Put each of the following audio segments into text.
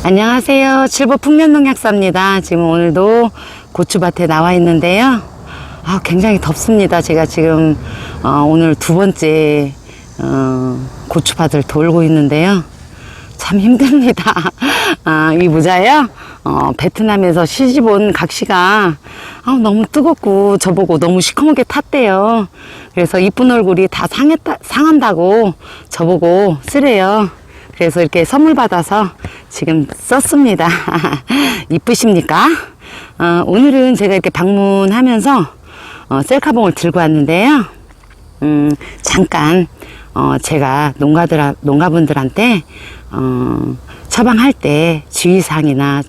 안녕하세요. 칠보 풍년농약사입니다. 지금 오늘도 고추밭에 나와 있는데요. 굉장히 덥습니다. 제가 지금 오늘 두 번째 고추밭을 돌고 있는데요. 참 힘듭니다. 이 모자요. 베트남에서 시집 온 각시가 너무 뜨겁고 저보고 너무 시커멓게 탔대요. 그래서 이쁜 얼굴이 다 상한다고 저보고 쓰래요. 그래서 이렇게 선물 받아서 지금 썼습니다. 이쁘십니까? 오늘은 제가 이렇게 방문하면서 셀카봉을 들고 왔는데요. 잠깐 제가 농가분들한테 처방할 때 주의사항이나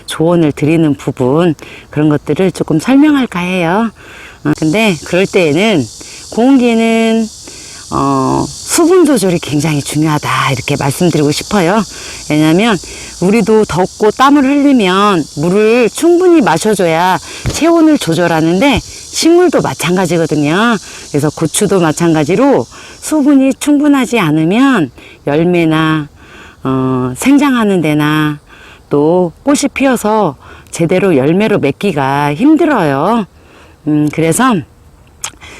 조언을 드리는 부분, 그런 것들을 조금 설명할까 해요. 근데 그럴 때에는 고온기에는 수분 조절이 굉장히 중요하다, 이렇게 말씀드리고 싶어요. 왜냐면 우리도 덥고 땀을 흘리면 물을 충분히 마셔줘야 체온을 조절하는데 식물도 마찬가지거든요. 그래서 고추도 마찬가지로 수분이 충분하지 않으면 열매나 생장하는 데나 또 꽃이 피어서 제대로 열매로 맺기가 힘들어요. 그래서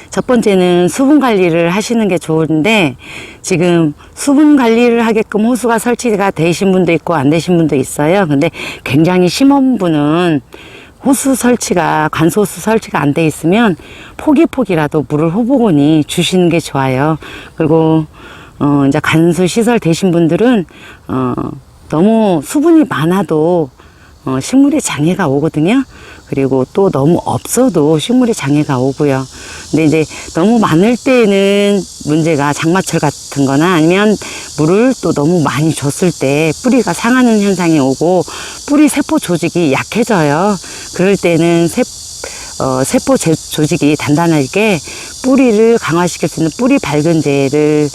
첫 번째는 수분 관리를 하시는 게 좋은데, 지금 수분 관리를 하게끔 호수가 설치가 되신 분도 있고 안 되신 분도 있어요. 근데 굉장히 심한 분은 관수호수 설치가 안 돼 있으면 포기라도 물을 호보곤이 주시는 게 좋아요. 그리고 이제 관수 시설 되신 분들은 너무 수분이 많아도 식물에 장애가 오거든요. 그리고 또 너무 없어도 식물에 장애가 오고요. 근데 이제 너무 많을 때는 문제가 장마철 같은 거나 아니면 물을 또 너무 많이 줬을 때 뿌리가 상하는 현상이 오고 뿌리 세포 조직이 약해져요. 그럴 때는 세포 조직이 단단하게 뿌리를 강화시킬 수 있는 뿌리 밝은제를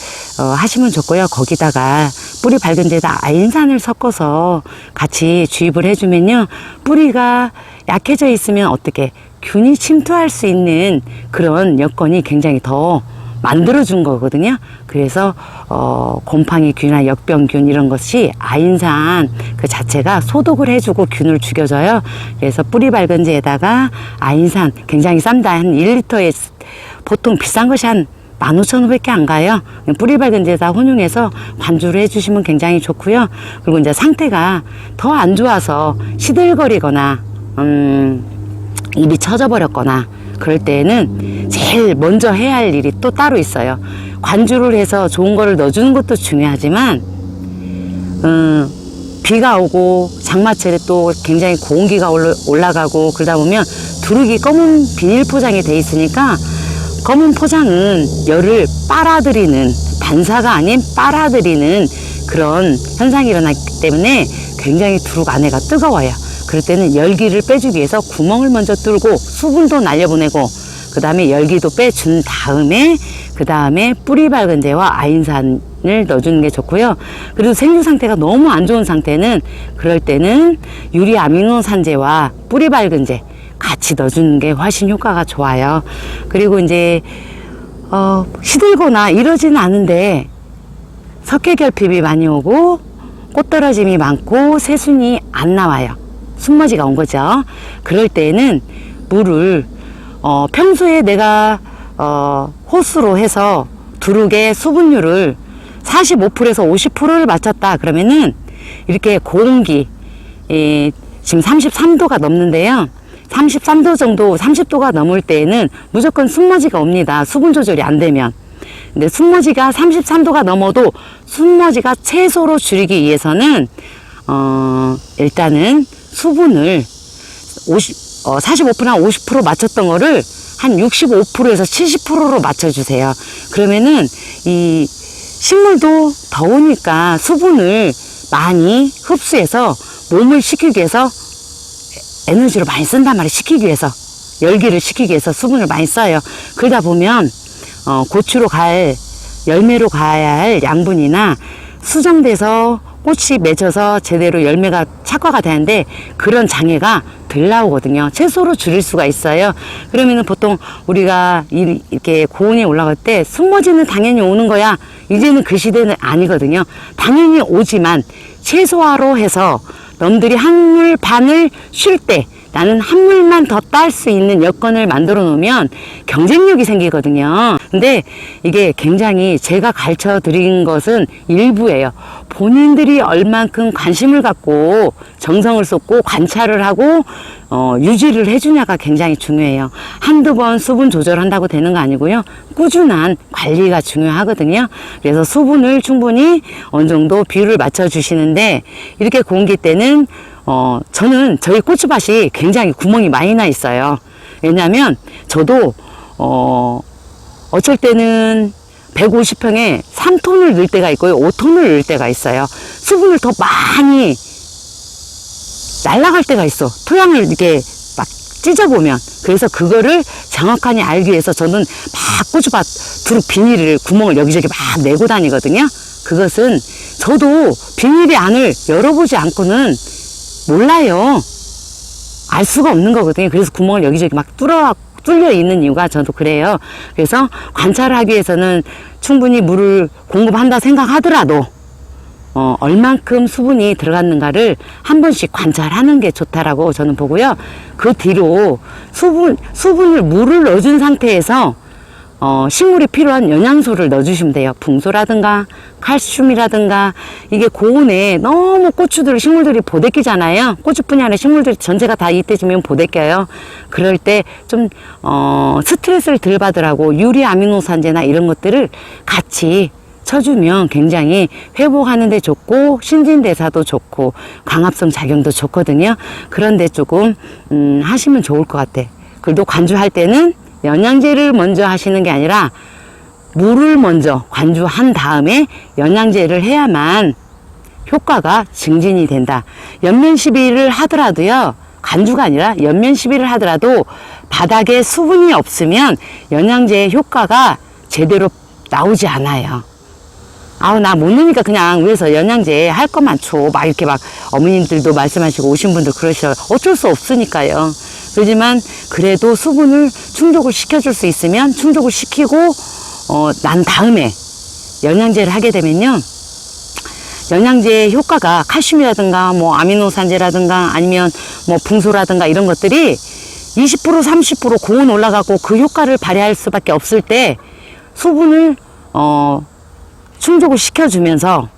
하시면 좋고요. 거기다가 뿌리 밝은제에다 아인산을 섞어서 같이 주입을 해주면요, 뿌리가 약해져 있으면 어떻게 균이 침투할 수 있는 그런 여건이 굉장히 더 만들어준 거거든요. 그래서 곰팡이 균이나 역병균 이런 것이 아인산 그 자체가 소독을 해주고 균을 죽여줘요. 그래서 뿌리 밝은제에다가 아인산, 굉장히 쌉니다. 한 1리터에 보통 비싼 것이 한 15,000원밖에 안 가요. 뿌리 밝은제에다 혼용해서 관주를 해주시면 굉장히 좋고요. 그리고 이제 상태가 더 안 좋아서 시들거리거나 입이 처져버렸거나 그럴 때는 제일 먼저 해야 할 일이 또 따로 있어요. 관주를 해서 좋은 거를 넣어주는 것도 중요하지만 비가 오고 장마철에 또 굉장히 고온기가 올라가고 그러다 보면 두르기 검은 비닐 포장이 돼 있으니까, 검은 포장은 열을 빨아들이는, 반사가 아닌 빨아들이는 그런 현상이 일어나기 때문에 굉장히 두룩 안에가 뜨거워요. 그럴 때는 열기를 빼주기 위해서 구멍을 먼저 뚫고 수분도 날려보내고 그 다음에 열기도 빼준 다음에 그 다음에 뿌리 밝은제와 아인산을 넣어주는 게 좋고요. 그리고 생육 상태가 너무 안 좋은 상태는, 그럴 때는 유리아미노산제와 뿌리 밝은제 같이 넣어주는 게 훨씬 효과가 좋아요. 그리고 이제 시들거나 이러지는 않은데 석회결핍이 많이 오고 꽃떨어짐이 많고 새순이 안 나와요. 순머지가 온 거죠. 그럴 때는 물을 평소에 내가 호수로 해서 두르게 수분율을 45%에서 50%를 맞췄다 그러면은, 이렇게 고온기 지금 33도가 넘는데요, 33도 정도, 30도가 넘을 때에는 무조건 순머지가 옵니다. 수분 조절이 안 되면. 근데 순머지가 33도가 넘어도 순머지가 최소로 줄이기 위해서는 일단은 수분을 45%나 50% 맞췄던 거를 한 65%에서 70%로 맞춰주세요. 그러면은 이 식물도 더우니까 수분을 많이 흡수해서 몸을 식히기 위해서 에너지를 많이 쓴단 말이에요. 식히기 위해서, 열기를 식히기 위해서 수분을 많이 써요. 그러다 보면 열매로 가야 할 양분이나 수정돼서 꽃이 맺혀서 제대로 열매가 착화가 되는데 그런 장애가 덜 나오거든요. 채소로 줄일 수가 있어요. 그러면은 보통 우리가 이렇게 고온이 올라갈 때 숨머지는 당연히 오는 거야. 이제는 그 시대는 아니거든요. 당연히 오지만 최소화로 해서 넘들이 한 물 반을 쉴 때 나는 한 물만 더 딸 수 있는 여건을 만들어 놓으면 경쟁력이 생기거든요. 근데 이게 굉장히 제가 가르쳐 드린 것은 일부예요. 본인들이 얼만큼 관심을 갖고 정성을 쏟고 관찰을 하고 유지를 해주냐가 굉장히 중요해요. 한두 번 수분 조절한다고 되는 거 아니고요. 꾸준한 관리가 중요하거든요. 그래서 수분을 충분히 어느 정도 비율을 맞춰 주시는데 이렇게 고온기 때는 저는 저희 고추밭이 굉장히 구멍이 많이 나 있어요. 왜냐하면 저도 어쩔 때는 150평에 3톤을 넣을 때가 있고요. 5톤을 넣을 때가 있어요. 수분을 더 많이 날아갈 때가 있어. 토양을 이렇게 막 찢어보면. 그래서 그거를 정확하게 알기 위해서 저는 막 고추밭 두릅 비닐을 구멍을 여기저기 막 내고 다니거든요. 그것은 저도 비닐의 안을 열어보지 않고는 몰라요. 알 수가 없는 거거든요. 그래서 구멍을 여기저기 막 뚫려 있는 이유가 저도 그래요. 그래서 관찰을 하기 위해서는 충분히 물을 공급한다 생각하더라도 얼만큼 수분이 들어갔는가를 한 번씩 관찰하는 게 좋다라고 저는 보고요. 그 뒤로 수분을 물을 넣어준 상태에서 식물이 필요한 영양소를 넣어주시면 돼요. 붕소라든가 칼슘이라든가. 이게 고온에 너무 식물들이 보대끼잖아요. 고추뿐이 아니라 식물들이 전체가 다 이때 지면 보대껴요. 그럴 때 좀 스트레스를 덜 받으라고 유리 아미노산제나 이런 것들을 같이 쳐주면 굉장히 회복하는 데 좋고 신진대사도 좋고 광합성 작용도 좋거든요. 그런데 조금 하시면 좋을 것 같아. 그래도 관주할 때는 영양제를 먼저 하시는 게 아니라 물을 먼저 관주한 다음에 영양제를 해야만 효과가 증진이 된다. 연면 시비를 하더라도요. 관주가 아니라 연면 시비를 하더라도 바닥에 수분이 없으면 영양제의 효과가 제대로 나오지 않아요. 아우 나 못 넣으니까 그냥 위에서 영양제 할 것만 줘. 막 이렇게 막 어머님들도 말씀하시고 오신 분들 그러셔. 어쩔 수 없으니까요. 그렇지만 그래도 수분을 충족을 시켜줄 수 있으면 충족을 시키고 난 다음에 영양제를 하게 되면요. 영양제의 효과가 칼슘이라든가 뭐 아미노산제라든가 아니면 뭐 붕소라든가 이런 것들이 20% 30% 고온 올라가고 그 효과를 발휘할 수밖에 없을 때 수분을 충족을 시켜주면서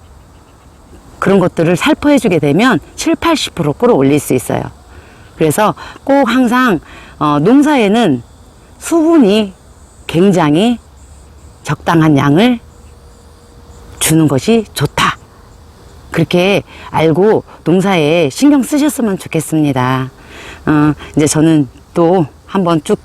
그런 것들을 살포해주게 되면 7, 80% 끌어올릴 수 있어요. 그래서 꼭 항상 농사에는 수분이 굉장히 적당한 양을 주는 것이 좋다. 그렇게 알고 농사에 신경 쓰셨으면 좋겠습니다. 이제 저는 또 한번 쭉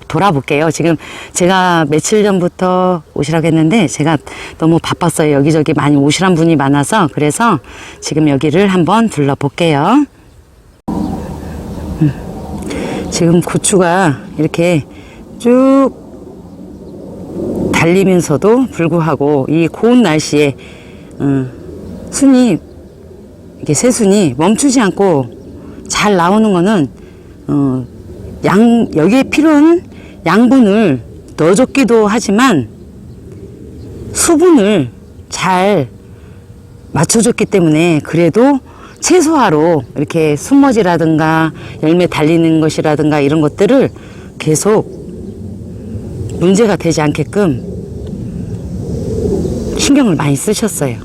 돌아볼게요. 지금 제가 며칠 전부터 오시라고 했는데 제가 너무 바빴어요. 여기저기 많이 오시란 분이 많아서. 그래서 지금 여기를 한번 둘러볼게요. 지금 고추가 이렇게 쭉 달리면서도 불구하고 이 고온 날씨에 이게 새순이 멈추지 않고 잘 나오는 거는 여기에 필요한 양분을 넣어줬기도 하지만 수분을 잘 맞춰줬기 때문에 그래도 최소화로 이렇게 숨머지라든가 열매 달리는 것이라든가 이런 것들을 계속 문제가 되지 않게끔 신경을 많이 쓰셨어요.